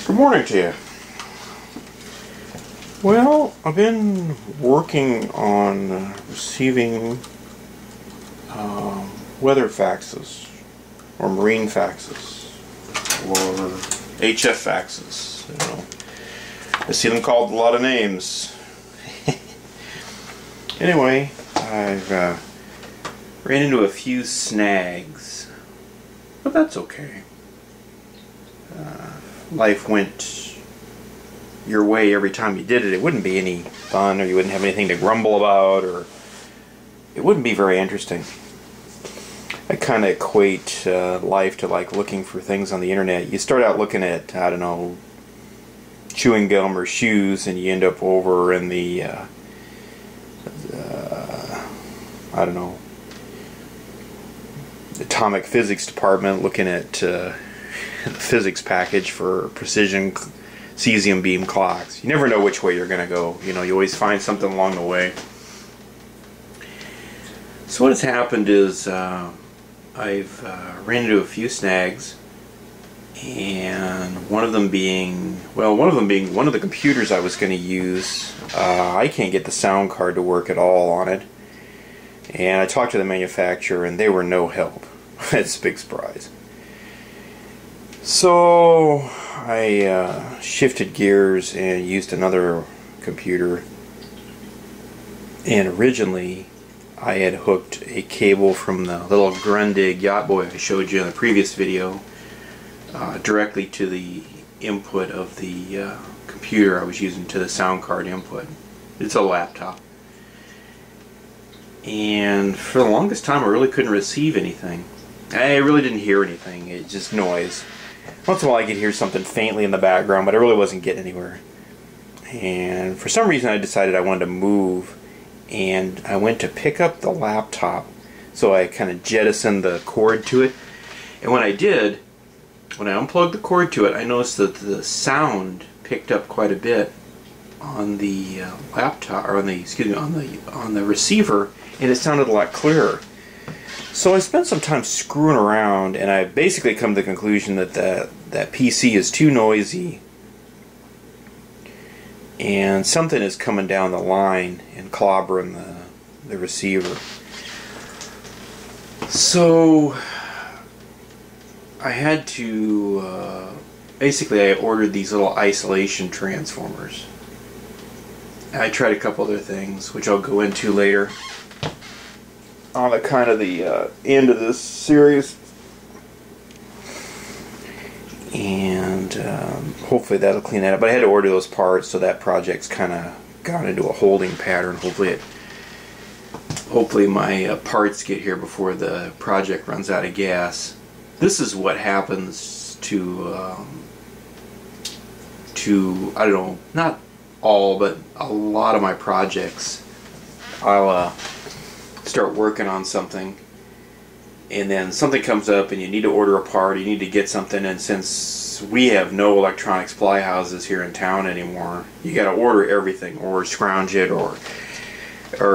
Good morning to you. Well, I've been working on receiving weather faxes, or marine faxes, or HF faxes. You know, I see them called a lot of names. Anyway, I've ran into a few snags, but that's okay. Life went your way every time you did it. It wouldn't be any fun, or you wouldn't have anything to grumble about, or it wouldn't be very interesting. I kind of equate life to like looking for things on the internet. You start out looking at, I don't know, chewing gum or shoes, and you end up over in the I don't know, atomic physics department looking at the physics package for precision cesium beam clocks. You never know which way you're going to go. You know, you always find something along the way. So what has happened is I've ran into a few snags, and one of them being one of the computers I was going to use. I can't get the sound card to work at all on it, and I talked to the manufacturer, and they were no help. It's a big surprise. So I shifted gears and used another computer, and originally I had hooked a cable from the little Grundig yacht boy I showed you in the previous video directly to the input of the computer I was using, to the sound card input. It's a laptop, and for the longest time I really couldn't receive anything. I really didn't hear anything. It's just noise. Once in a while I could hear something faintly in the background, but I really wasn't getting anywhere. And for some reason I decided I wanted to move, and I went to pick up the laptop, so I kind of jettisoned the cord to it. And when I did, when I unplugged the cord to it, I noticed that the sound picked up quite a bit on the laptop, or on the receiver, and it sounded a lot clearer. So I spent some time screwing around, and I basically come to the conclusion that that PC is too noisy, and something is coming down the line and clobbering the receiver. So I had to basically I ordered these little isolation transformers. I tried a couple other things, which I'll go into later on the kind of the end of this series, and hopefully that'll clean that up. But I had to order those parts, so that project's kind of gone into a holding pattern. Hopefully my parts get here before the project runs out of gas. This is what happens to I don't know, not all, but a lot of my projects. I'll start working on something, and then something comes up and you need to order a part, you need to get something, and since we have no electronic supply houses here in town anymore, you got to order everything, or scrounge it, or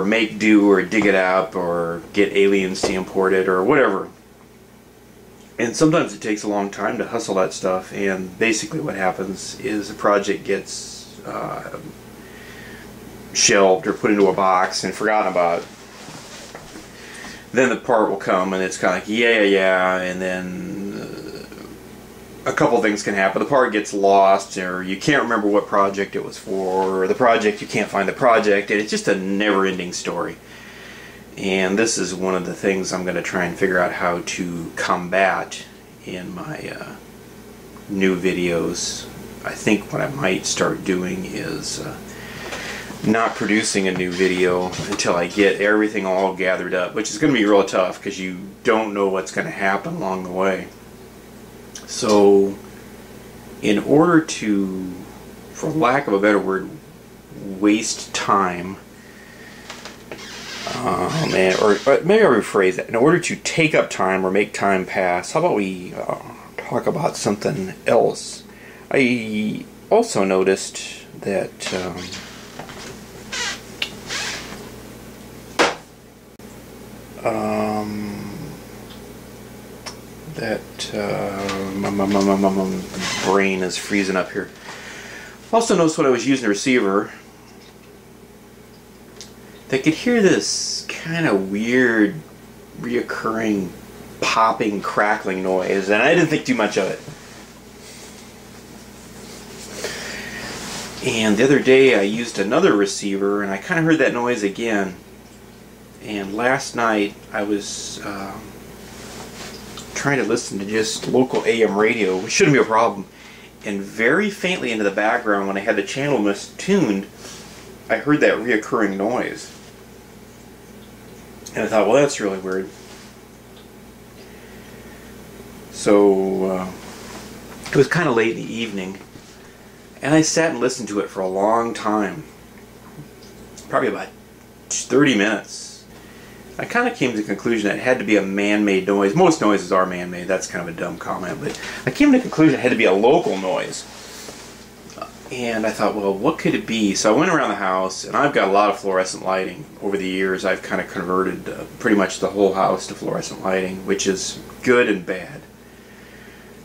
make do, or dig it up, or get aliens to import it, or whatever. And sometimes it takes a long time to hustle that stuff, and basically what happens is a project gets shelved or put into a box and forgotten about. Then the part will come, and it's kind of like, yeah, and then a couple things can happen. The part gets lost, or you can't remember what project it was for, or the project, you can't find the project, and it's just a never-ending story. And this is one of the things I'm going to try and figure out how to combat in my new videos. I think what I might start doing is not producing a new video until I get everything all gathered up, which is going to be real tough because you don't know what's going to happen along the way. So in order to, for lack of a better word, waste time, or maybe I'll rephrase that. In order to take up time or make time pass, how about we talk about something else? I also noticed that brain is freezing up here. Also noticed when I was using the receiver, I could hear this kind of weird, reoccurring, popping, crackling noise, and I didn't think too much of it. And the other day I used another receiver, and I kind of heard that noise again. And last night I was trying to listen to just local AM radio, which shouldn't be a problem. And very faintly into the background, when I had the channel mistuned, I heard that reoccurring noise. And I thought, well, that's really weird. So it was kind of late in the evening, and I sat and listened to it for a long time, probably about 30 minutes. I kind of came to the conclusion that it had to be a man-made noise. Most noises are man-made. That's kind of a dumb comment, but I came to the conclusion it had to be a local noise. And I thought, well, what could it be? So I went around the house, and I've got a lot of fluorescent lighting. Over the years, I've kind of converted pretty much the whole house to fluorescent lighting, which is good and bad.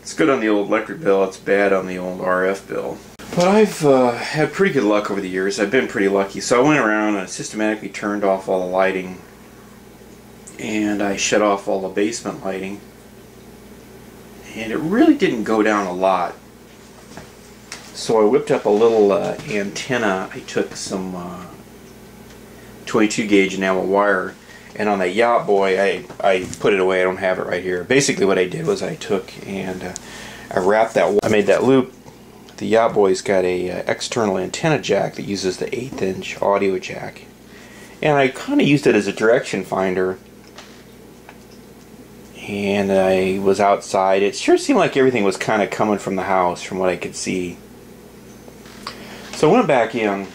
It's good on the old electric bill, it's bad on the old RF bill. But I've had pretty good luck over the years. I've been pretty lucky. So I went around and systematically turned off all the lighting, and I shut off all the basement lighting, and it really didn't go down a lot. So I whipped up a little antenna. I took some 22 gauge enamel wire, and on that Yacht Boy I put it away. I don't have it right here. Basically what I did was I took and I wrapped that, I made that loop. The Yacht Boy's got a external antenna jack that uses the 1/8 inch audio jack, and I kind of used it as a direction finder. And I was outside. It sure seemed like everything was kind of coming from the house from what I could see. So I went back in,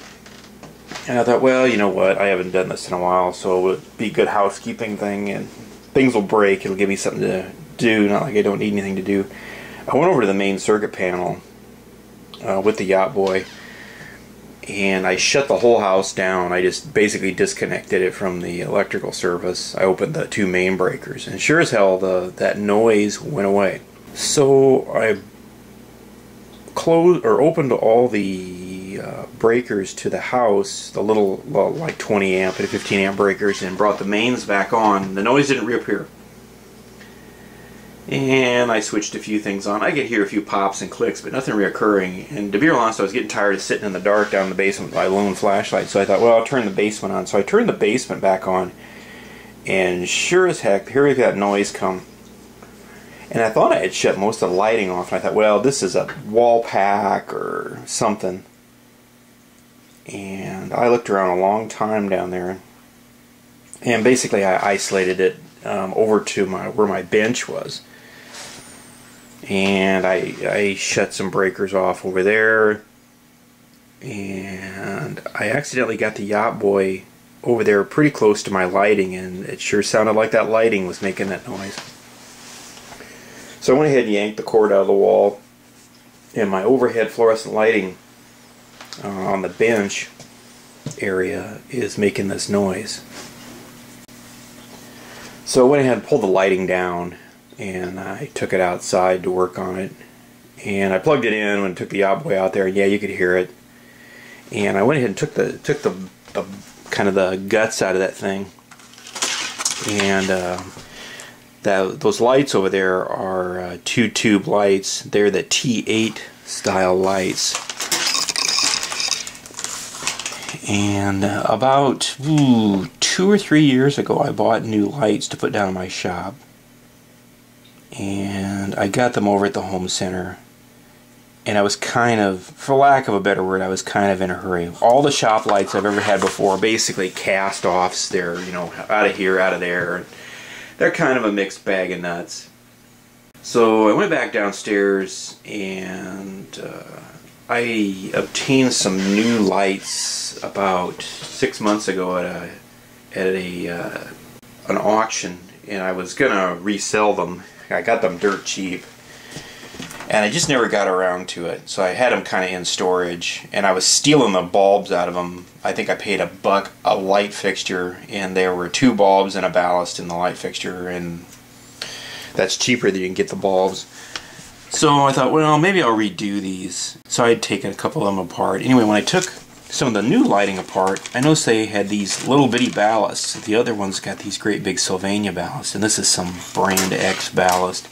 and I thought, well, you know what, I haven't done this in a while, so it would be a good housekeeping thing, and things will break, it'll give me something to do, not like I don't need anything to do. I went over to the main circuit panel with the Yacht Boy, and I shut the whole house down. I just basically disconnected it from the electrical service. I opened the 2 main breakers, and sure as hell that noise went away. So I closed or opened all the breakers to the house, the little, well, like 20 amp and 15 amp breakers, and brought the mains back on. The noise didn't reappear. And I switched a few things on. I could hear a few pops and clicks, but nothing reoccurring. And to be honest, I was getting tired of sitting in the dark down in the basement with my lone flashlight, so I thought, well, I'll turn the basement on. So I turned the basement back on, and sure as heck, here we got noise come. And I thought I had shut most of the lighting off, and I thought, well, this is a wall pack or something. And I looked around a long time down there, and basically I isolated it over to where my bench was. And I shut some breakers off over there, and I accidentally got the Yacht Boy over there pretty close to my lighting, and it sure sounded like that lighting was making that noise. So I went ahead and yanked the cord out of the wall, and my overhead fluorescent lighting on the bench area is making this noise. So I went ahead and pulled the lighting down, and I took it outside to work on it, and I plugged it in and took the Yacht Boy out there, and yeah, you could hear it. And I went ahead and took the kind of the guts out of that thing, and those lights over there are 2-tube lights. They're the T8 style lights. And about 2 or 3 years ago, I bought new lights to put down in my shop, and I got them over at the home center, and I was kind of, for lack of a better word, I was kind of in a hurry. All the shop lights I've ever had before, basically cast-offs. They're, you know, out of here, out of there. They're kind of a mixed bag of nuts. So I went back downstairs, and I obtained some new lights about 6 months ago at an auction, and I was gonna resell them. I got them dirt cheap, and I just never got around to it. So I had them kind of in storage, and I was stealing the bulbs out of them. I think I paid $1 a light fixture, and there were 2 bulbs and a ballast in the light fixture, and that's cheaper than you can get the bulbs. So I thought, well, maybe I'll redo these. So I'd taken a couple of them apart. Anyway, when I took some of the new lighting apart, I noticed they had these little bitty ballasts. The other one's got these great big Sylvania ballasts, and this is some brand X ballast.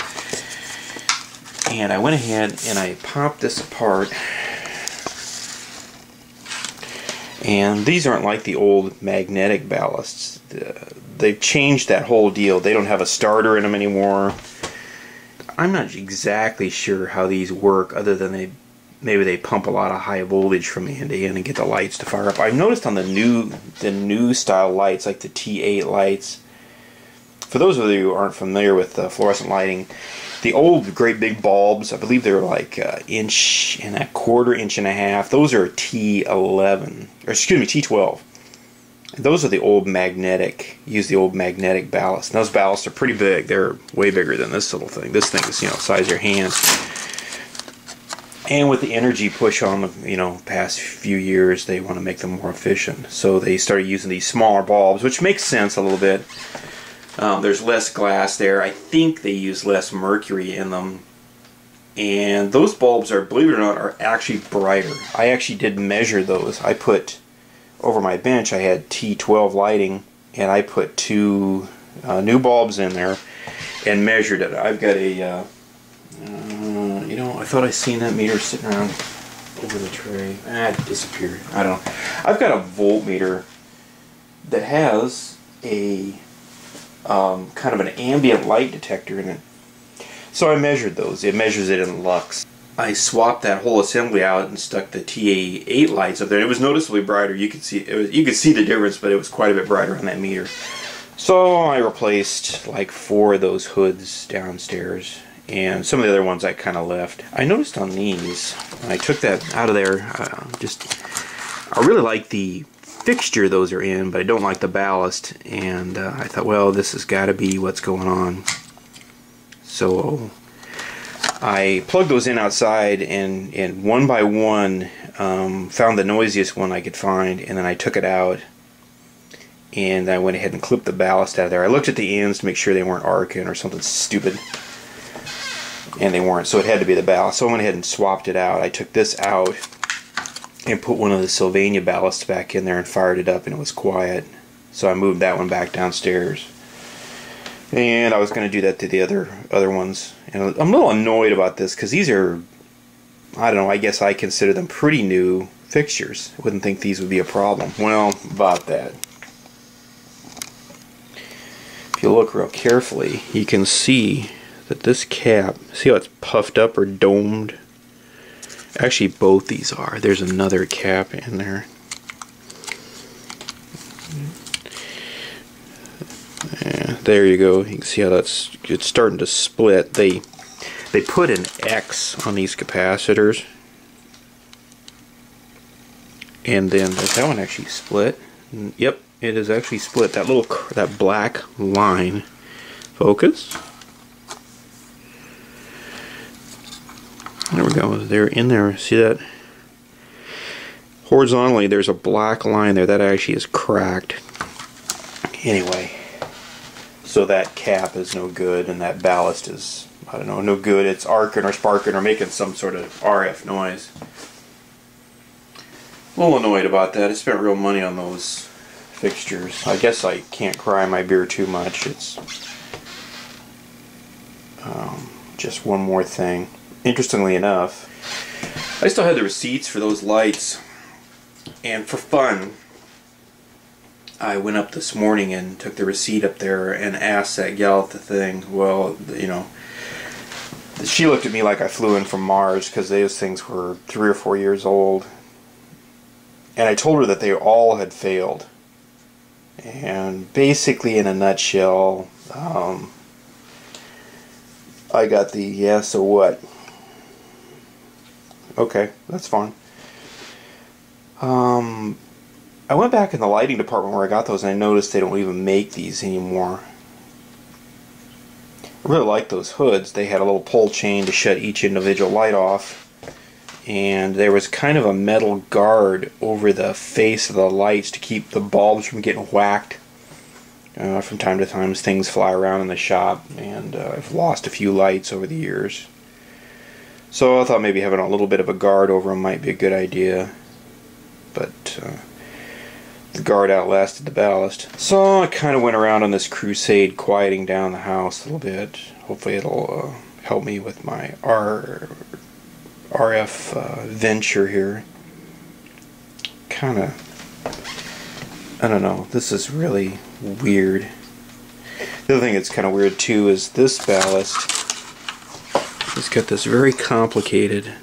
And I went ahead and I popped this apart. And these aren't like the old magnetic ballasts. They've changed that whole deal. They don't have a starter in them anymore. I'm not exactly sure how these work, other than maybe they pump a lot of high voltage from the end to end and get the lights to fire up. I've noticed on the new style lights, like the T8 lights, for those of you who aren't familiar with fluorescent lighting, the old great big bulbs, I believe they're like an inch and a quarter, inch and a half. Those are T11, or excuse me, T12. Those are the old magnetic, use the old magnetic ballast. And those ballasts are pretty big. They're way bigger than this little thing. This thing is, you know, the size of your hand. And with the energy push on the, you know, past few years, they want to make them more efficient. So they started using these smaller bulbs, which makes sense a little bit. There's less glass there. I think they use less mercury in them. And those bulbs are, believe it or not, are actually brighter. I actually did measure those. I put, over my bench, I had T12 lighting, and I put two new bulbs in there and measured it. I've got a, you know, I thought I seen that meter sitting around over the tray. It disappeared. I don't know. I've got a voltmeter that has a kind of an ambient light detector in it. So I measured those. It measures it in lux. I swapped that whole assembly out and stuck the TA8 lights up there. It was noticeably brighter. You could see you could see the difference, but it was quite a bit brighter on that meter. So I replaced like 4 of those hoods downstairs, and some of the other ones I kind of left. I noticed on these, when I took that out of there, I really like the fixture those are in, but I don't like the ballast, and I thought, well, this has got to be what's going on. So I plugged those in outside, and one by one found the noisiest one I could find, and then I took it out and I went ahead and clipped the ballast out of there. I looked at the ends to make sure they weren't arcing or something stupid, and they weren't, so it had to be the ballast. So I went ahead and swapped it out. I took this out and put one of the Sylvania ballasts back in there and fired it up, and it was quiet. So I moved that one back downstairs. And I was going to do that to the other ones. And I'm a little annoyed about this because these are, I don't know, I guess I consider them pretty new fixtures. I wouldn't think these would be a problem. Well, about that. If you look real carefully, you can see that this cap, see how it's puffed up or domed? Actually, both these are. There's another cap in there. Yeah, there you go. You can see how it's starting to split. They put an X on these capacitors, and then does that one actually split? Yep, it is actually split. That black line. Focus. There we go. They're in there. See that? Horizontally, there's a black line there that actually is cracked. Anyway, so that cap is no good, and that ballast is, I don't know, no good. It's arcing or sparking or making some sort of RF noise. A little annoyed about that. I spent real money on those fixtures. I guess I can't cry my beer too much. It's just one more thing. Interestingly enough, I still had the receipts for those lights, and for fun, I went up this morning and took the receipt up there and asked that gal at the thing, well, you know, she looked at me like I flew in from Mars because those things were 3 or 4 years old, and I told her that they all had failed. And basically, in a nutshell, I got the, yeah, so what? Okay, that's fine. I went back in the lighting department where I got those, and I noticed they don't even make these anymore. I really like those hoods. They had a little pull chain to shut each individual light off, and there was kind of a metal guard over the face of the lights to keep the bulbs from getting whacked. From time to time, things fly around in the shop, and I've lost a few lights over the years. So I thought maybe having a little bit of a guard over them might be a good idea, but the guard outlasted the ballast. So I kind of went around on this crusade quieting down the house a little bit. Hopefully it'll help me with my RF venture here. Kind of, I don't know, this is really weird. The other thing that's kind of weird too is this ballast. It's got this very complicated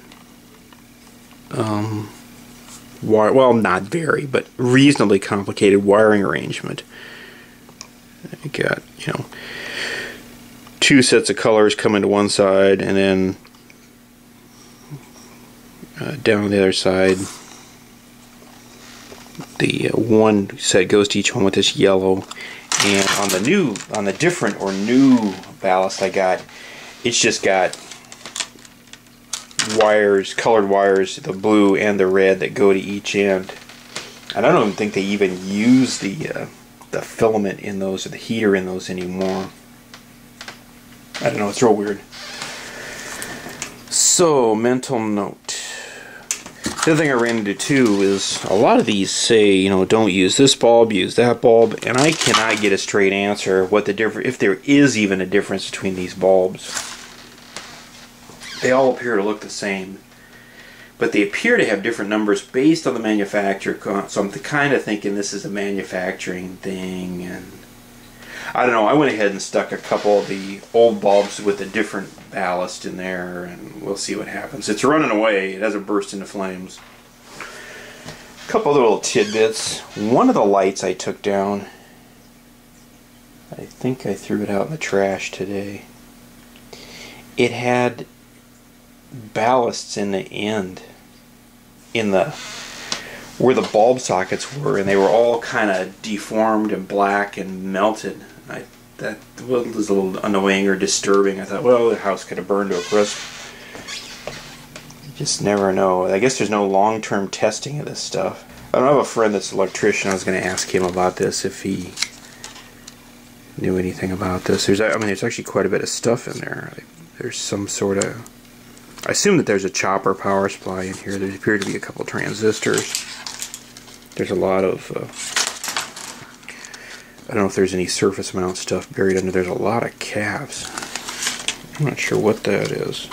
well, not very, but reasonably complicated wiring arrangement. You got, you know, two sets of colors coming to one side, and then down the other side, the one set goes to each one with this yellow. And on the different or new ballast I got, it's just got wires, colored wires, the blue and the red that go to each end. And I don't even think they even use the filament in those, or the heater in those anymore. I don't know, it's real weird. So, mental note. The other thing I ran into too is a lot of these say, you know, don't use this bulb, use that bulb, and I cannot get a straight answer what the difference, if there is even a difference between these bulbs. They all appear to look the same, but they appear to have different numbers based on the manufacturer. So I'm kind of thinking this is a manufacturing thing, and I don't know. I went ahead and stuck a couple of the old bulbs with a different ballast in there, and we'll see what happens. It's running away. It hasn't burst into flames. A couple of little tidbits. One of the lights I took down, I think I threw it out in the trash today. It had ballasts in the end, in the where the bulb sockets were, and they were all kind of deformed and black and melted. That was a little annoying or disturbing. I thought, well, the house could have burned to a crisp. You just never know. I guess there's no long-term testing of this stuff. I don't have a friend that's an electrician. I was going to ask him about this if he knew anything about this. There's actually quite a bit of stuff in there. There's some sort of, I assume that there's a chopper power supply in here. There appear to be a couple transistors. There's a lot of, I don't know if there's any surface mount stuff buried under. There's a lot of caps. I'm not sure what that is.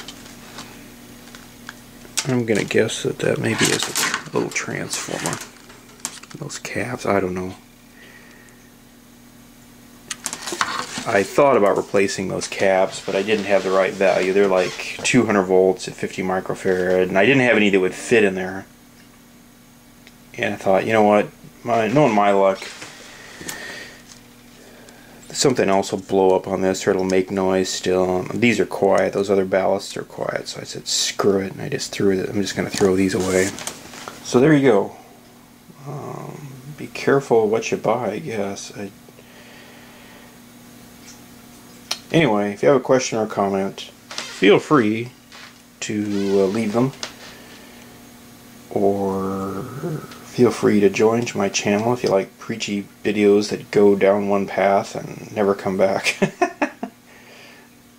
I'm going to guess that that maybe is a little transformer. Those caps, I don't know. I thought about replacing those caps, but I didn't have the right value. They're like 200 volts at 50 microfarad, and I didn't have any that would fit in there. And I thought, you know what, knowing my luck, something else will blow up on this, or it'll make noise still. These are quiet, those other ballasts are quiet, so I said screw it, and I just threw it. I'm just going to throw these away. So there you go. Be careful what you buy, I guess. Anyway, if you have a question or a comment, feel free to leave them, or feel free to join my channel if you like preachy videos that go down one path and never come back.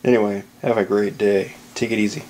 Anyway, have a great day. Take it easy.